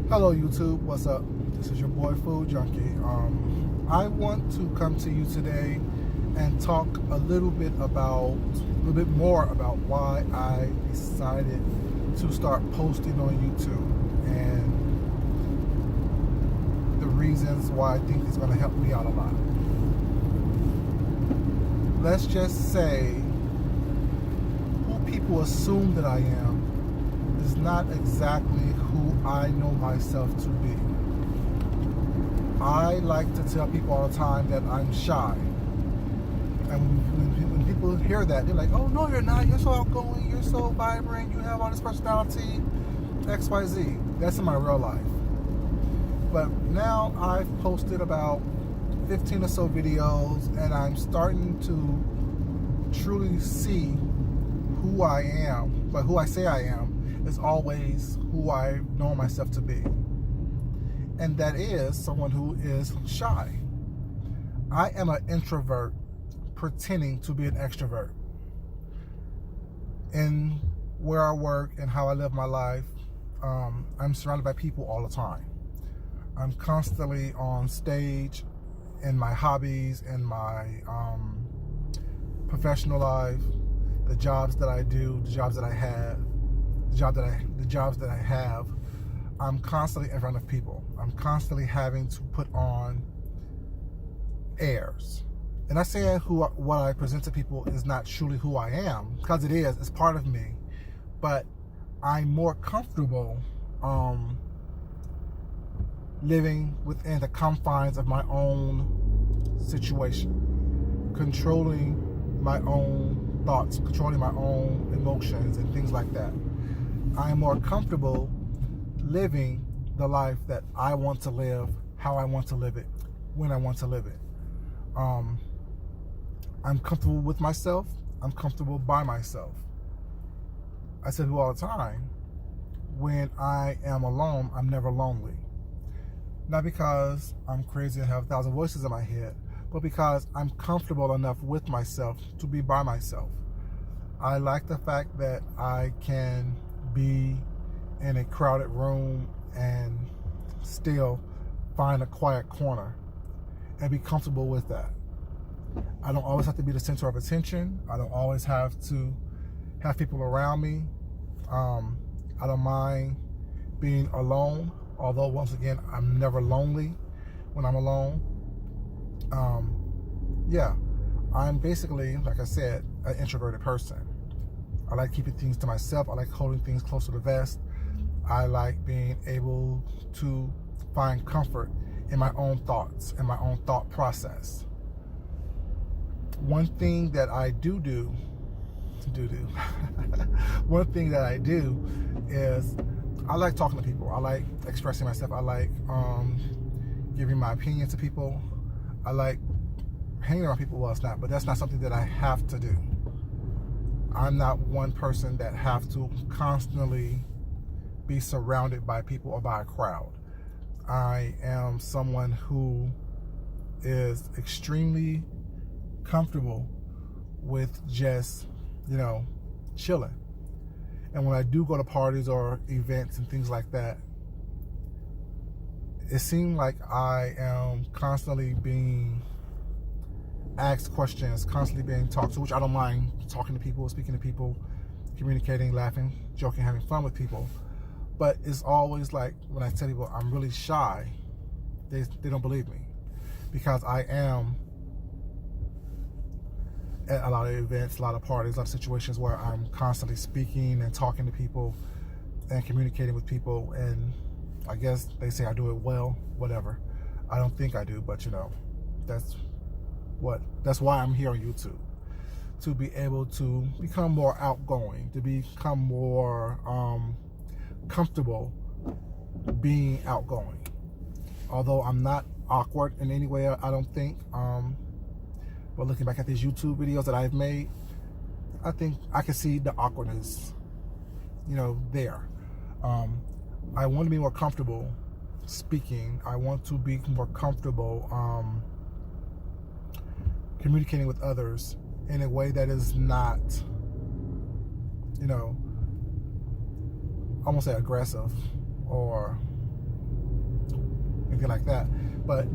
Hello YouTube, what's up? This is your boy Food Junkie. I want to come to you today and talk a little bit more about why I decided to start posting on YouTube and the reasons why I think it's going to help me out a lot. Let's just say who people assume that I am is not exactly who I know myself to be. I like to tell people all the time that I'm shy. And when people hear that, they're like, oh, no, you're not. You're so outgoing. You're so vibrant. You have all this personality, X, Y, Z. That's in my real life. But now I've posted about 15 or so videos, and I'm starting to truly see who I am. But who I say I am is always who I know myself to be. And that is someone who is shy. I am an introvert pretending to be an extrovert. In where I work and how I live my life, I'm surrounded by people all the time. I'm constantly on stage in my hobbies, in my professional life, the jobs that I do, the jobs that I have, the jobs that I have, I'm constantly in front of people. I'm constantly having to put on airs. And I'm saying what I present to people is not truly who I am, because it is. It's part of me. But I'm more comfortable living within the confines of my own situation, controlling my own thoughts, controlling my own emotions and things like that. I am more comfortable living the life that I want to live, how I want to live it, when I want to live it. I'm comfortable with myself. I'm comfortable by myself. I tell people all the time, when I am alone, I'm never lonely. Not because I'm crazy and have 1,000 voices in my head, but because I'm comfortable enough with myself to be by myself. I like the fact that I can be in a crowded room and still find a quiet corner and be comfortable with that. I don't always have to be the center of attention. I don't always have to have people around me. I don't mind being alone, although once again, I'm never lonely when I'm alone. I'm basically, like I said, an introverted person. I like keeping things to myself. I like holding things close to the vest. I like being able to find comfort in my own thoughts and my own thought process. One thing that I do one thing that I do is I like talking to people. I like expressing myself. I like giving my opinion to people. I like hanging around people. Well, it's not, but that's not something that I have to do. I'm not one person that have to constantly be surrounded by people or by a crowd. I am someone who is extremely comfortable with just, chilling. And when I do go to parties or events and things like that, it seems like I am constantly being asked questions, constantly being talked to, which I don't mind talking to people, speaking to people, communicating, laughing, joking, having fun with people. But it's always like when I tell people I'm really shy, they don't believe me, because I am at a lot of events, a lot of parties, a lot of situations where I'm constantly speaking and talking to people and communicating with people. And I guess they say I do it well, whatever. I don't think I do, but that's why I'm here on YouTube, to be able to become more outgoing, to become more comfortable being outgoing. Although I'm not awkward in any way, I don't think. But looking back at these YouTube videos that I've made, I think I can see the awkwardness, there. I want to be more comfortable speaking. I want to be more comfortable communicating with others in a way that is not, I won't say aggressive or anything like that. But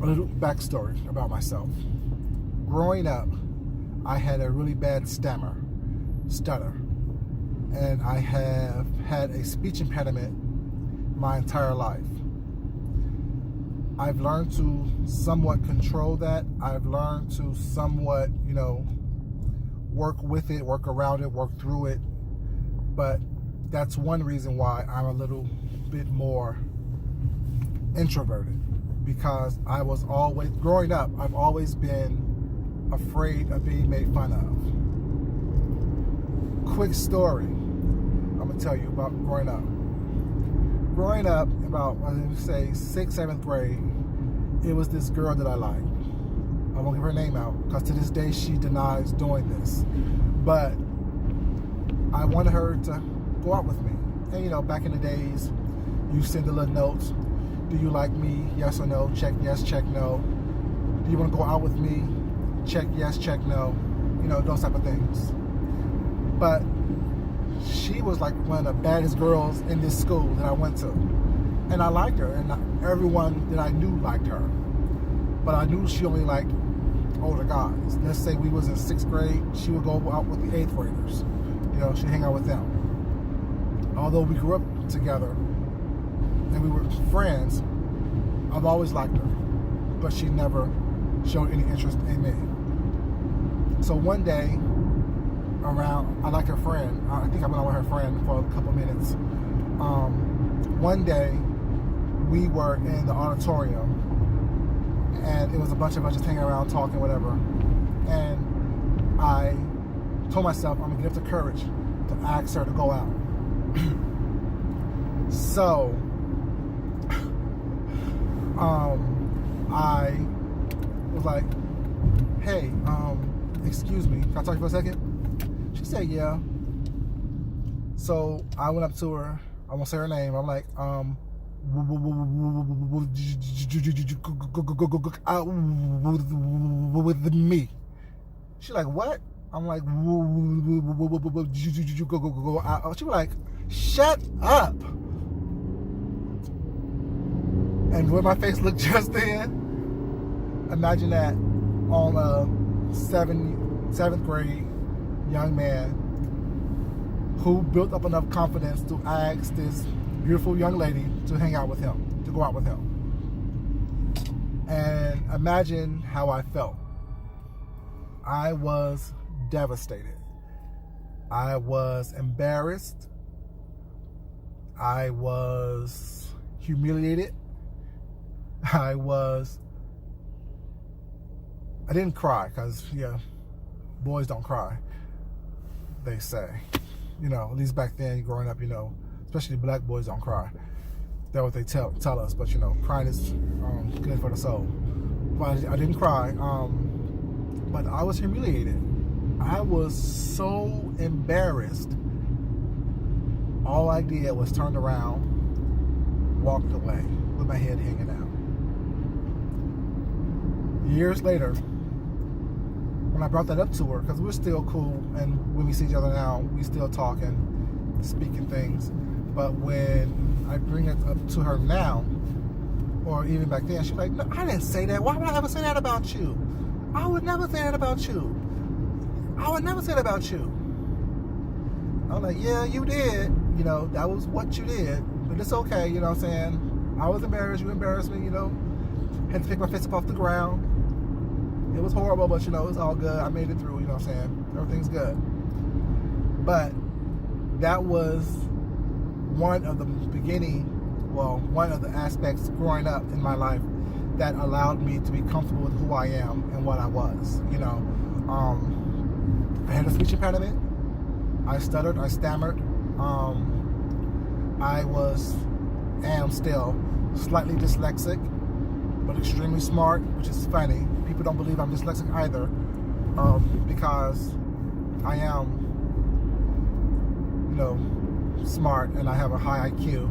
a little backstory about myself. Growing up, I had a really bad stutter, and I have had a speech impediment my entire life. I've learned to somewhat control that. I've learned to somewhat, work with it, work around it, work through it. But that's one reason why I'm a little bit more introverted, because I was always, growing up, I've always been afraid of being made fun of. Quick story I'm gonna tell you about growing up. Growing up, about, I would say, 6th, 7th grade, it was this girl that I liked. I won't give her name out, because to this day she denies doing this. But I wanted her to go out with me. And back in the days, you send a little note. Do you like me? Yes or no? Check yes, check no. Do you want to go out with me? Check yes, check no. Those type of things. But she was like one of the baddest girls in this school that I went to. And I liked her, and everyone that I knew liked her. But I knew she only liked older guys. Let's say we was in 6th grade, she would go out with the 8th graders. She'd hang out with them. Although we grew up together and we were friends, I've always liked her. But she never showed any interest in me. So one day, I liked her friend. I think I went out with her friend for a couple minutes. One day, we were in the auditorium, and it was a bunch of us just hanging around, talking, whatever. And I told myself I'm gonna get up the courage to ask her to go out. So, I was like, hey, excuse me, can I talk to you for a second? She said, yeah. So I went up to her. I won't say her name. I'm like, with me. She's like, what? I'm like, she was like, shut up. And when my face looked just then, imagine that on a 7th grade young man who built up enough confidence to ask this beautiful young lady to hang out with him, to go out with him. And imagine how I felt. I was devastated. I was embarrassed. I was humiliated. I didn't cry, because, boys don't cry, they say. At least back then, growing up, especially black boys don't cry. That's what they tell us. But, crying is good for the soul. But I didn't cry. But I was humiliated. I was so embarrassed. All I did was turned around, walked away with my head hanging out. Years later, when I brought that up to her, because we're still cool, and when we see each other now, we still talk and speak and things. But when I bring it up to her now, or even back then, she's like, no, I didn't say that. Why would I ever say that about you? I would never say that about you. I would never say that about you. I was like, yeah, you did. That was what you did. But it's okay, what I'm saying? I was embarrassed. You embarrassed me, Had to pick my fist up off the ground. It was horrible, but, it's all good. I made it through, what I'm saying? Everything's good. But that was one of the one of the aspects growing up in my life that allowed me to be comfortable with who I am and what I was. I had a speech impediment. I stuttered. I stammered. I am still slightly dyslexic, but extremely smart, which is funny. People don't believe I'm dyslexic either, because I am, smart and I have a high IQ.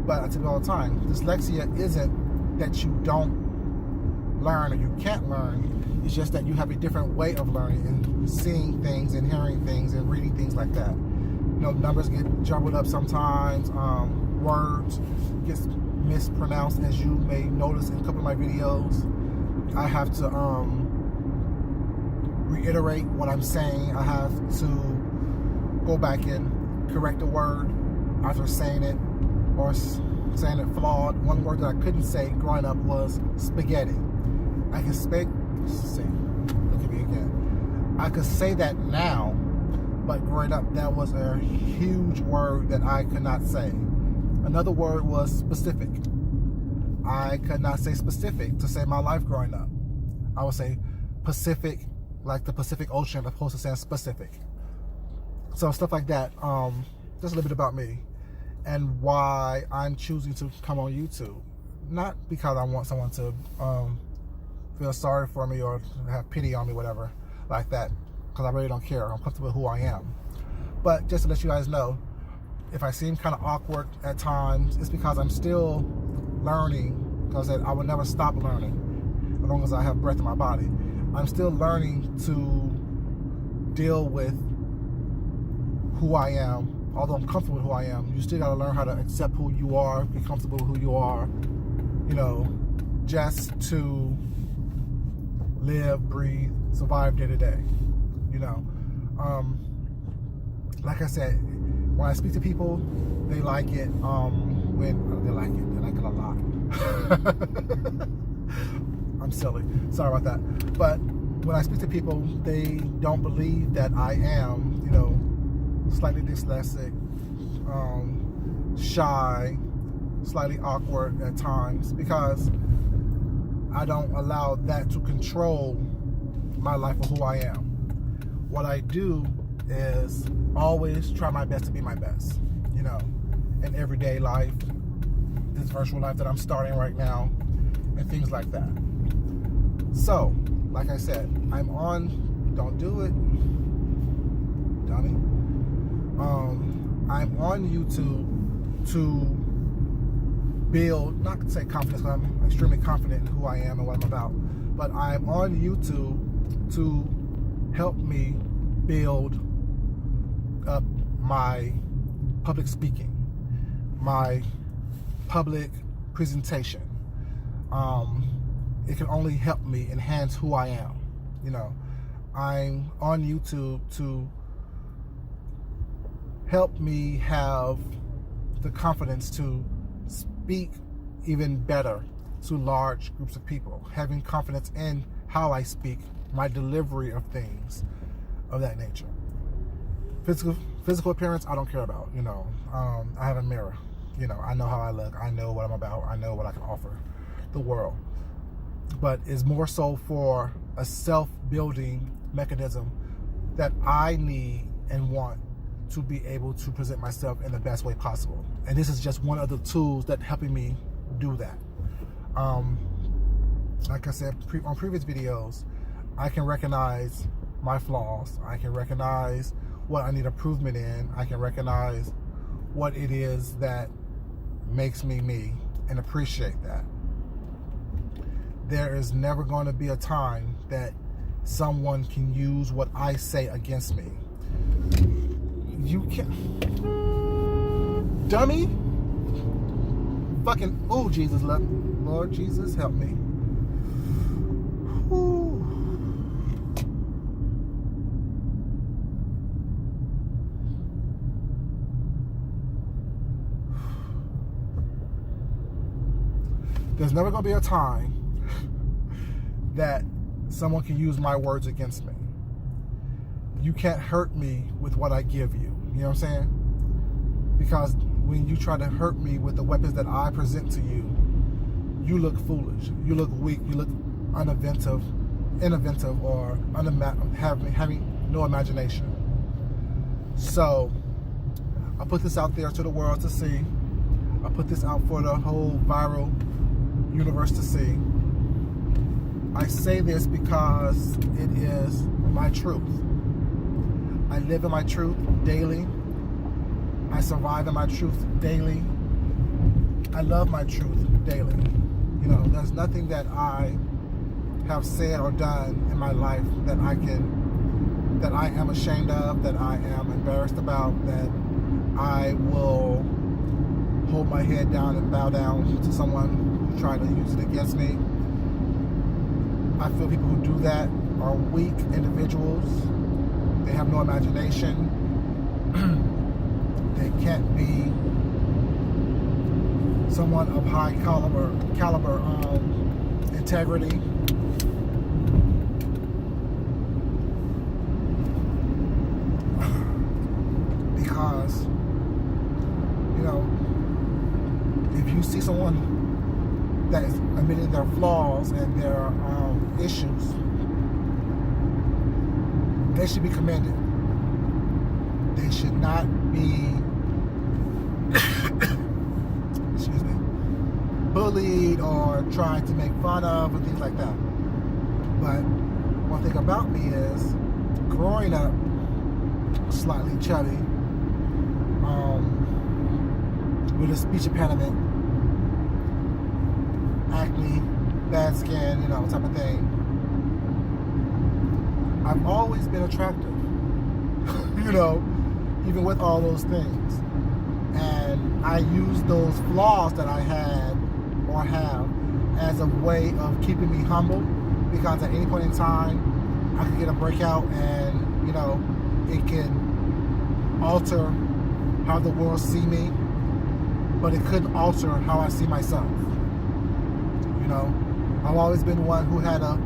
But I tell you all the time, dyslexia isn't that you don't learn or you can't learn. It's just that you have a different way of learning and seeing things and hearing things and reading things like that. numbers get jumbled up sometimes. Words get mispronounced, as you may notice in a couple of my videos. I have to reiterate what I'm saying. I have to go back and correct a word after saying it or saying it flawed. One word that I couldn't say growing up was spaghetti. I can speak. See, look at me again. I could say that now, but growing up, that was a huge word that I could not say. Another word was specific. I could not say specific to save my life growing up. I would say Pacific, like the Pacific Ocean, as opposed to saying specific. So stuff like that. Just a little bit about me and why I'm choosing to come on YouTube. Not because I want someone to feel sorry for me or have pity on me, whatever, like that, because I really don't care. I'm comfortable with who I am. But just to let you guys know, if I seem kind of awkward at times, it's because I'm still learning, because I will never stop learning as long as I have breath in my body. I'm still learning to deal with who I am. Although I'm comfortable with who I am, you still got to learn how to accept who you are, be comfortable with who you are, just to live, breathe, survive day to day. Like I said, when I speak to people, they like it. They like it a lot. I'm silly. Sorry about that. But when I speak to people, they don't believe that I am, slightly dyslexic, shy, slightly awkward at times, because I don't allow that to control my life or who I am. What I do is always try my best to be my best, in everyday life, this virtual life that I'm starting right now, and things like that. So, like I said, I'm on, don't do it, dummy. I'm on YouTube to build, not to say confidence, because I'm extremely confident in who I am and what I'm about, but I'm on YouTube to help me build up my public speaking, my public presentation. It can only help me enhance who I am. I'm on YouTube to help me have the confidence to speak even better to large groups of people, having confidence in how I speak, my delivery of things of that nature. Physical appearance, I don't care about. I have a mirror. I know how I look. I know what I'm about. I know what I can offer the world. But it's more so for a self-building mechanism that I need and want to be able to present myself in the best way possible. And this is just one of the tools that helping me do that. Like I said on previous videos, I can recognize my flaws. I can recognize what I need improvement in. I can recognize what it is that makes me me and appreciate that. There is never going to be a time that someone can use what I say against me. You can't, dummy. Fucking, oh Jesus, Lord Jesus, help me. Ooh. There's never going to be a time that someone can use my words against me. You can't hurt me with what I give you. You know what I'm saying? Because when you try to hurt me with the weapons that I present to you, you look foolish. You look weak. You look innovative, or having no imagination. So I put this out there to the world to see. I put this out for the whole viral universe to see. I say this because it is my truth. I live in my truth daily. I survive in my truth daily. I love my truth daily. There's nothing that I have said or done in my life that I am ashamed of, that I am embarrassed about, that I will hold my head down and bow down to someone who tried to use it against me. I feel people who do that are weak individuals. They have no imagination. They can't be someone of high caliber integrity. Because, you know, if you see someone that is admitting their flaws and their issues, they should be commended. They should not be excuse me, bullied or tried to make fun of and things like that. But one thing about me is, growing up slightly chubby, with a speech impediment, acne, bad skin, you know, type of thing, I've always been attractive, you know, even with all those things. And I use those flaws that I had or have as a way of keeping me humble, because at any point in time, I could get a breakout and, you know, it can alter how the world see me, but it couldn't alter how I see myself. You know, I've always been one who had a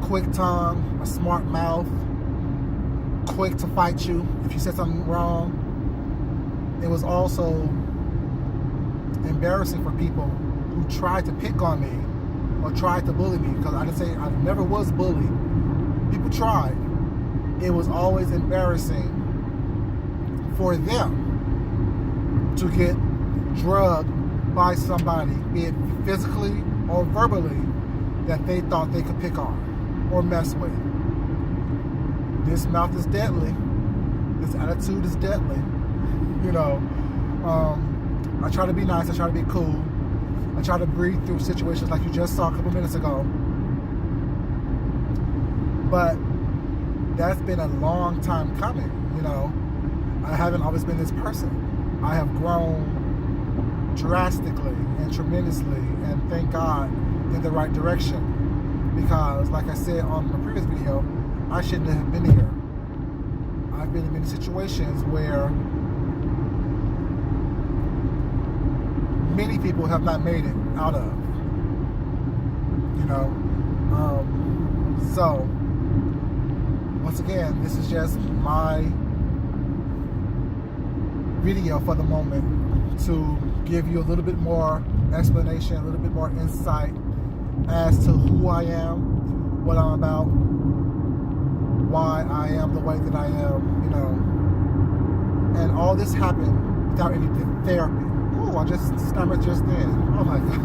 quick tongue, a smart mouth, quick to fight you if you said something wrong. It was also embarrassing for people who tried to pick on me or tried to bully me, because I didn't say I never was bullied. People tried. It was always embarrassing for them to get drugged by somebody, be it physically or verbally, that they thought they could pick on or mess with. This mouth is deadly. This attitude is deadly. You know, I try to be nice. I try to be cool. I try to breathe through situations like you just saw a couple minutes ago. But that's been a long time coming, you know. I haven't always been this person. I have grown drastically and tremendously, and thank God, in the right direction. Because, like I said on my previous video, I shouldn't have been here. I've been in many situations where many people have not made it out of, you know. So, once again, this is just my video for the moment to give you a little bit more explanation, a little bit more insight as to who I am, what I'm about, why I am the way that I am, you know. And all this happened without any therapy. Ooh, I just stammered just then. Oh my God.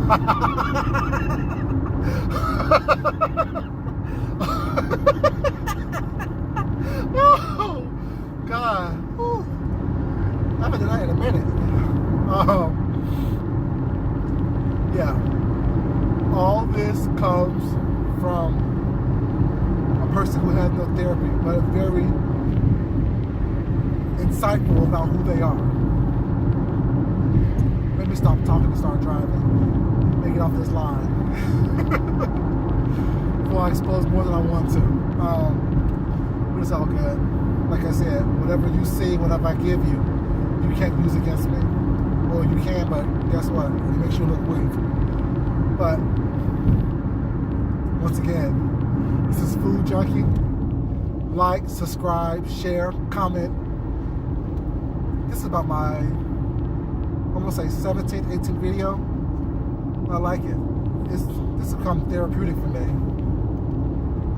Oh, God. Ooh. I haven't done that in a minute. Yeah. All this comes from a person who has no therapy, but very insightful about who they are. Let me stop talking and start driving. Make it off this line. Before I expose more than I want to. But it's all good. Like I said, whatever you see, whatever I give you, you can't use against me. Or you can, but guess what? It makes you look weak. But once again, this is Food Junkie. Like, subscribe, share, comment. This is about my, I'm gonna say 17th, 18th video. I like it. This has become therapeutic for me.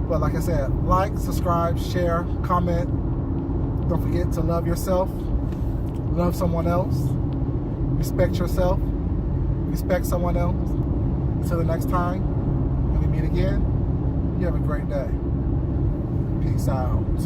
But like I said, like, subscribe, share, comment. Don't forget to love yourself, love someone else, respect yourself, respect someone else. Until the next time, when we meet again, you have a great day. Peace out.